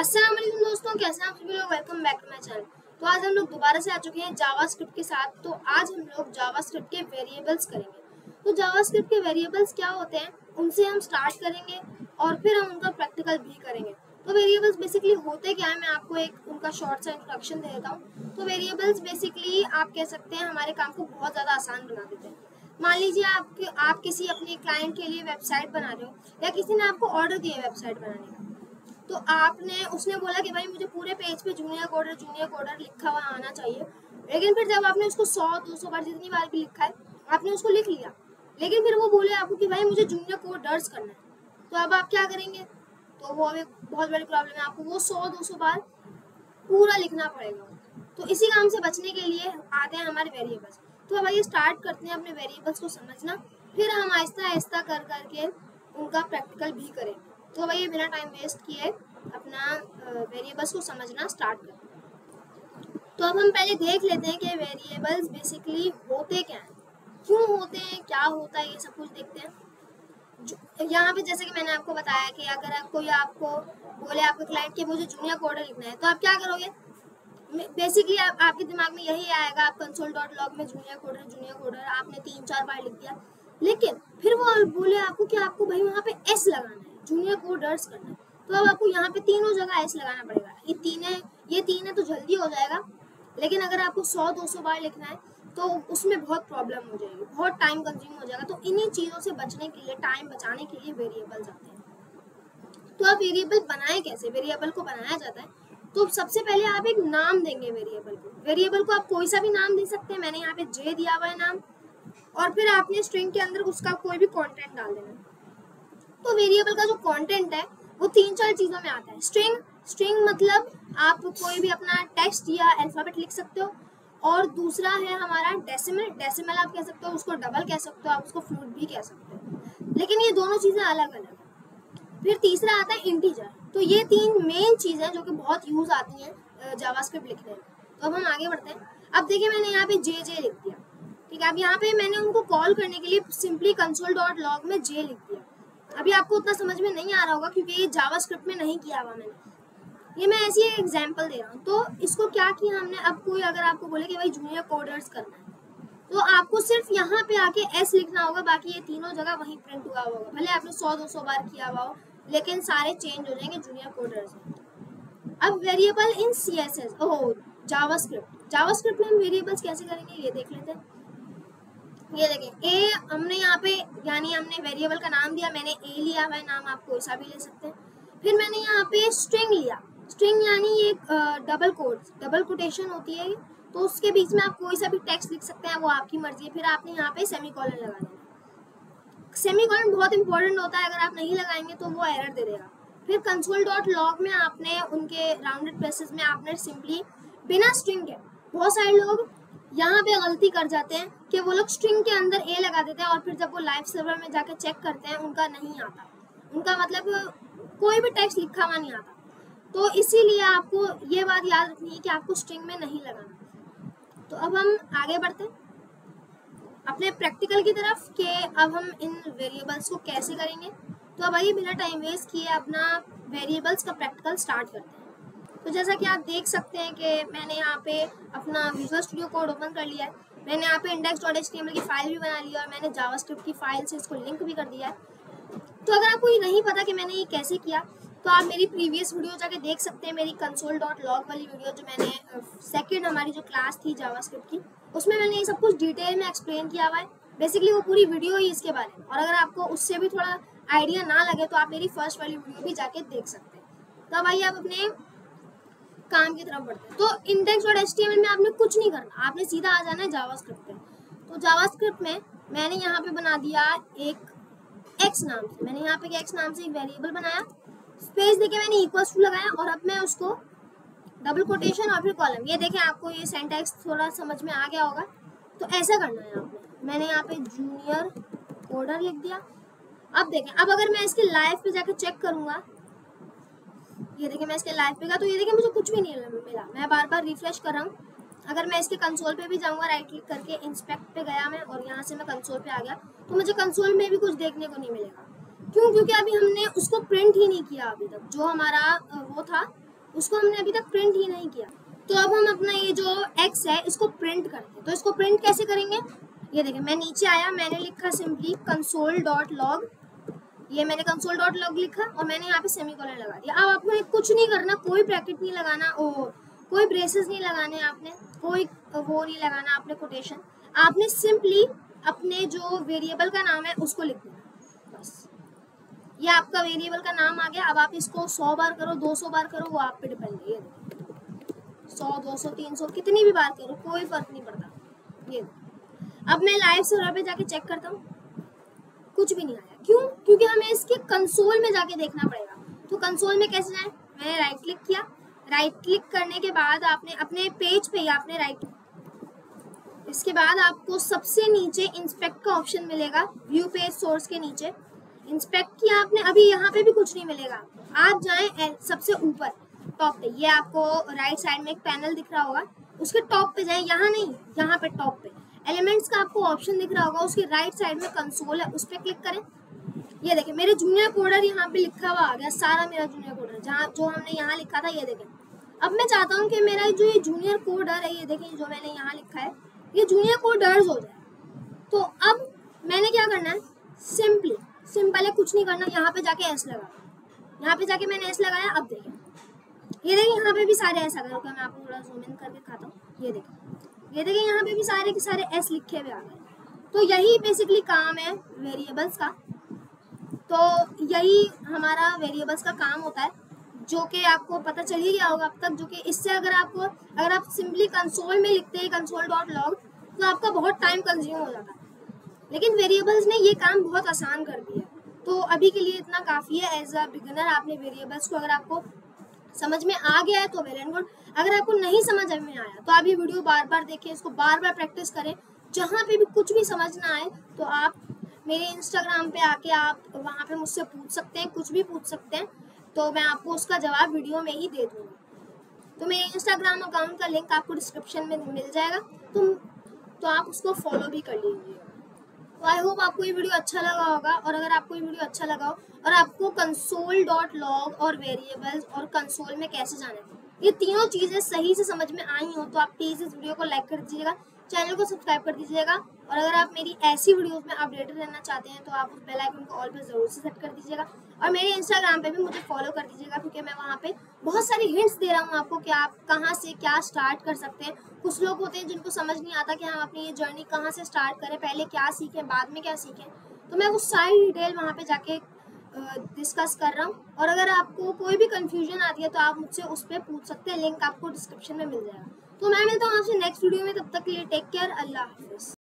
अस्सलाम वालेकुम दोस्तों, कैसे हैं आप सभी लोग। Welcome back to my channel. तो आज हम लोग दोबारा से आ चुके हैं जावास्क्रिप्ट के साथ। तो आज हम लोग जावास्क्रिप्ट के वेरिएबल्स करेंगे। तो जावास्क्रिप्ट के वेरिएबल्स क्या होते हैं उनसे हम स्टार्ट करेंगे और फिर हम उनका प्रैक्टिकल भी करेंगे। तो वेरिएबल्स बेसिकली होते क्या है, मैं आपको एक उनका शॉर्ट सा इंट्रोडक्शन दे देता हूँ। तो वेरिएबल्स बेसिकली आप कह सकते हैं हमारे काम को बहुत ज़्यादा आसान बना देते हैं। मान लीजिए आप किसी अपने क्लाइंट के लिए वेबसाइट बना रहे हो या किसी ने आपको ऑर्डर दिया है वेबसाइट बनाने का। तो उसने बोला कि भाई मुझे पूरे पेज पे जूनियर कोडर लिखा हुआ आना चाहिए। लेकिन फिर जब आपने उसको 100-200 बार जितनी बार भी लिखा है आपने उसको लिख लिया, लेकिन फिर वो बोले आपको कि भाई मुझे जूनियर कोडर्स करना है, तो अब आप क्या करेंगे। तो वो एक बहुत बड़ी प्रॉब्लम है, आपको वो 100-200 बार पूरा लिखना पड़ेगा। तो इसी काम से बचने के लिए आते हैं हमारे वेरिएबल्स। तो अब आइए स्टार्ट करते हैं अपने वेरिएबल्स को समझना, फिर हम आहिस्ता आहिस्ता कर करके उनका प्रैक्टिकल भी करेंगे। तो भैया बिना टाइम वेस्ट किए अपना वेरिएबल्स को समझना स्टार्ट करें। तो अब हम पहले देख लेते हैं कि वेरिएबल्स बेसिकली होते क्या हैं, क्यों होते हैं, क्या होता है, ये सब कुछ देखते हैं। यहाँ पे जैसे कि मैंने आपको बताया कि अगर कोई आपको बोले आपके क्लाइंट के मुझे जूनियर कोडर लिखना है, तो आप क्या करोगे। बेसिकली आपके दिमाग में यही आएगा, आप console.log में जूनियर कोडर आपने 3-4 बार लिख दिया, लेकिन फिर वो बोले आपको कि आपको भाई वहाँ पे एस लगाना है, जूनियर कोडर्स करना है। तो अब आपको यहाँ पे तीनों जगह एस लगाना पड़ेगा। ये तीन है तो जल्दी हो जाएगा, लेकिन अगर आपको 100-200 बार लिखना है तो उसमें बहुत प्रॉब्लम हो जाएगी, बहुत टाइम कंज्यूम हो जाएगा। तो इन्हीं चीज़ों से बचने के लिए, टाइम बचाने के लिए वेरिएबल्स आते हैं। तो आप वेरिएबल बनाए कैसे। वेरिएबल को बनाया जाता है तो सबसे पहले आप एक नाम देंगे वेरिएबल को। वेरिएबल को आप कोई सा भी नाम दे सकते हैं, मैंने यहाँ पे जे दिया हुआ है नाम, और फिर आपने स्ट्रिंग के अंदर उसका कोई भी कंटेंट डाल देना। तो वेरिएबल का जो कंटेंट है वो 3-4 चीज़ों में आता है। स्ट्रिंग मतलब आप कोई भी अपना टेक्स्ट या अल्फाबेट लिख सकते हो, और दूसरा है हमारा डेसिमल आप कह सकते हो, उसको डबल कह सकते हो, आप उसको फ्लूट भी कह सकते हो, लेकिन ये दोनों चीज़ें अलग अलग है। फिर तीसरा आता है इंटीजर। तो ये 3 मेन चीज़ें जो कि बहुत यूज़ आती हैं जावास्क्रिप्ट लिखने में। तो अब हम आगे बढ़ते हैं। अब देखिए मैंने यहाँ पे जे लिख दिया, ठीक है। अब यहाँ पे मैंने उनको कॉल करने के लिए सिंपली console.log में जे लिख दिया। अभी आपको उतना समझ में नहीं आ रहा होगा क्योंकि ये जावास्क्रिप्ट में नहीं किया हुआ मैंने, ये मैं ऐसी एक एग्जाम्पल दे रहा हूँ। तो इसको क्या किया हमने, अब कोई अगर आपको बोले कि भाई जूनियर कोडर्स करना है, तो आपको सिर्फ यहाँ पे आके एस लिखना होगा, बाकी ये तीनों जगह वहीं प्रिंट हुआ होगा। भले आपने 100-200 बार किया हुआ हो, लेकिन सारे चेंज हो जाएंगे जूनियर कोडर्स। अब वेरिएबल इन सीएसएस जावास्क्रिप्ट में हम वेरिएबल्स कैसे करेंगे ये देख लेते हैं। ये देखें, ए हमने यहाँ पे यानी हमने वेरिएबल का नाम दिया, मैंने ए लिया हुआ है नाम, आप कोई सा भी ले सकते हैं। फिर मैंने यहाँ पे स्ट्रिंग लिया, स्ट्रिंग यानी एक डबल कोटेशन होती है, तो उसके बीच में आप कोई सा भी टेक्स्ट लिख सकते हैं, वो आपकी मर्जी है। फिर आपने यहाँ पे सेमीकोलन लगा देना। सेमीकोलन बहुत इंपॉर्टेंट होता है, अगर आप नहीं लगाएंगे तो वो एरर दे देगा। फिर console.log में आपने उनके राउंडेड ब्रेसेस में आपने सिंपली बिना स्ट्रिंग के, बहुत सारे लोग यहाँ पे गलती कर जाते हैं कि वो लोग स्ट्रिंग के अंदर ए लगा देते हैं और फिर जब वो लाइव सर्वर में जाके चेक करते हैं उनका नहीं आता, उनका मतलब कोई भी टेक्स्ट लिखा हुआ नहीं आता। तो इसीलिए आपको ये बात याद रखनी है कि आपको स्ट्रिंग में नहीं लगाना। तो अब हम आगे बढ़ते हैं अपने प्रैक्टिकल की तरफ कि अब हम इन वेरिएबल्स को कैसे करेंगे। तो अब आइए बिना टाइम वेस्ट किए अपना वेरिएबल्स का प्रैक्टिकल स्टार्ट करते हैं। तो जैसा कि आप देख सकते हैं कि मैंने यहाँ पे अपना विजुअल स्टूडियो कोड ओपन कर लिया है, मैंने यहाँ पे index.html की फाइल भी बना ली है और मैंने जावास्क्रिप्ट की फाइल से इसको लिंक भी कर दिया है। तो अगर आपको ये नहीं पता कि मैंने ये कैसे किया, तो आप मेरी प्रीवियस वीडियो जाके देख सकते हैं, मेरी console.log वाली वीडियो जो मैंने सेकेंड हमारी जो क्लास थी जावास्क्रिप्ट की, उसमें मैंने ये सब कुछ डिटेल में एक्सप्लेन किया हुआ है। बेसिकली वो पूरी वीडियो ही इसके बारे में, और अगर आपको उससे भी थोड़ा आइडिया ना लगे तो आप मेरी फर्स्ट वाली वीडियो भी जाके देख सकते हैं। तो अब आइए आप अपने काम की तरफ बढ़ते हैं। तो index.html में आपने कुछ नहीं करना, आपने सीधा आ जाना है जावास्क्रिप्ट पे। तो जावास्क्रिप्ट में मैंने यहाँ पे बना दिया एक x नाम से, मैंने यहाँ पे x नाम से एक वेरिएबल बनाया, स्पेस देके मैंने इक्वल्स टू लगाया, और अब मैं उसको डबल कोटेशन और फिर कॉलम, ये देखें आपको ये सिंटैक्स थोड़ा समझ में आ गया होगा। तो ऐसा करना है आपने, मैंने यहाँ पे जूनियर कोडर लिख दिया। अब देखें, अब अगर मैं इसके लाइव पे जाकर चेक करूँगा, ये देखिए मैं इसके लाइव पे गया तो ये देखिए मुझे कुछ भी नहीं मिला, मैं बार बार रिफ्रेश कर रहा हूँ। अगर मैं इसके कंसोल पे भी जाऊँगा, राइट क्लिक करके इंस्पेक्ट पे गया मैं और यहाँ से मैं कंसोल पे आ गया, तो मुझे कंसोल में भी कुछ देखने को नहीं मिलेगा। क्यों? क्योंकि अभी हमने उसको प्रिंट ही नहीं किया अभी तक, जो हमारा वो था उसको हमने अभी तक प्रिंट ही नहीं किया। तो अब हम अपना ये जो x है इसको प्रिंट करते हैं। तो इसको प्रिंट कैसे करेंगे, ये देखिए मैं नीचे आया, मैंने लिखा सिंपली console.log, ये मैंने console.log लिखा और मैंने यहाँ पे सेमीकोलन लगा दिया। अब आपको कुछ नहीं करना, कोई ब्रैकेट नहीं लगाना, कोई ब्रेसेस नहीं लगाने, आपने कोई वो नहीं लगाना, आपने कोटेशन, आपने सिंपली अपने जो वेरिएबल का नाम है उसको लिख देना बस। ये आपका वेरिएबल का नाम आ गया। अब आप इसको 100 बार करो, 200 बार करो, वो आप पे डिपेंड है। 100, 200, 300 कितनी भी बार करो, कोई फर्क नहीं पड़ता। ये अब मैं लाइव सर्वर पे जाके चेक करता हूँ, कुछ भी नहीं आया। क्यों? क्योंकि हमें इसके कंसोल में जाके देखना पड़ेगा। तो कंसोल में कैसे जाए, मैंने राइट क्लिक किया, राइट क्लिक करने के बाद आपने अपने पेज पे ही आपने राइट, इसके बाद आपको सबसे नीचे इंस्पेक्ट का ऑप्शन मिलेगा, व्यू पेज सोर्स के नीचे इंस्पेक्ट किया आपने। अभी यहाँ पे भी कुछ नहीं मिलेगा, आप जाएं सबसे ऊपर टॉप पे, ये आपको राइट साइड में एक पैनल दिख रहा होगा, उसके टॉप पे जाएं, यहाँ नहीं, यहाँ पे टॉप पे एलिमेंट्स का आपको ऑप्शन दिख रहा होगा, उसके राइट साइड में कंसोल है, उस पर क्लिक करें। ये देखें मेरे जूनियर कोडर यहाँ पे लिखा हुआ आ गया, सारा मेरा जूनियर कोडर जहाँ जो हमने यहाँ लिखा था, ये देखें। अब मैं चाहता हूँ कि मेरा जो ये जूनियर कोडर है, ये देखें जो मैंने यहाँ लिखा है, ये जूनियर कोडर्स हो जाए। तो अब मैंने क्या करना है, सिंपल है, कुछ नहीं करना, यहाँ पे जाके एस लगा, यहाँ पे जाके मैंने एस लगाया। अब देखिए ये देखिए यहाँ पे भी सारे एस आ गए। मैं आपको थोड़ा जूम इन करके दिखाता हूँ, ये देखिए यहाँ पे भी सारे के सारे एस लिखे हुए आ गए। तो यही बेसिकली काम है वेरिएबल्स का। तो यही हमारा वेरिएबल्स का काम होता है, जो कि आपको पता चल ही गया होगा अब तक, जो कि इससे अगर आप सिंपली कंसोल में लिखते हैं console.log तो आपका बहुत टाइम कंज्यूम हो जाता है, लेकिन वेरिएबल्स ने ये काम बहुत आसान कर दिया। तो अभी के लिए इतना काफ़ी है। एज अ बिगिनर आपने वेरिएबल्स को, अगर आपको समझ में आ गया है तो वेल एंड गुड, अगर आपको नहीं समझ में आया तो आप ये वीडियो बार बार देखें, इसको बार बार प्रैक्टिस करें। जहाँ पे भी कुछ भी समझ ना आए तो आप मेरे इंस्टाग्राम पे आके आप वहाँ पे मुझसे पूछ सकते हैं, कुछ भी पूछ सकते हैं, तो मैं आपको उसका जवाब वीडियो में ही दे दूँगी। तो मेरे इंस्टाग्राम अकाउंट का लिंक आपको डिस्क्रिप्शन में मिल जाएगा, तो आप उसको फॉलो भी कर लीजिएगा। तो आई होप आपको ये वीडियो अच्छा लगा होगा, और अगर आपको ये वीडियो अच्छा लगा हो और आपको console.log और वेरिएबल्स और कंसोल में कैसे जाना है, ये तीनों चीज़ें सही से समझ में आई हो तो आप प्लीज़ इस वीडियो को लाइक कर दीजिएगा, चैनल को सब्सक्राइब कर दीजिएगा, और अगर आप मेरी ऐसी वीडियोस में अपडेटेड रहना चाहते हैं तो आप उस बेल आइकन को ऑल पे ज़रूर से सेट कर दीजिएगा। और मेरे इंस्टाग्राम पे भी मुझे फॉलो कर दीजिएगा, क्योंकि मैं वहाँ पे बहुत सारी हिंट्स दे रहा हूँ आपको कि आप कहाँ से क्या स्टार्ट कर सकते हैं। कुछ लोग होते हैं जिनको समझ नहीं आता कि हम अपनी ये जर्नी कहाँ से स्टार्ट करें, पहले क्या सीखें, बाद में क्या सीखें, तो मैं वो सारी डिटेल वहाँ पे जाके डिस्कस कर रहा हूँ। और अगर आपको कोई भी कन्फ्यूजन आती है तो आप मुझसे उस पर पूछ सकते हैं, लिंक आपको डिस्क्रिप्शन में मिल जाएगा। तो मैं मिलता हूँ आपसे नेक्स्ट वीडियो में, तब तक के लिए टेक केयर, अल्लाह हाफिज़।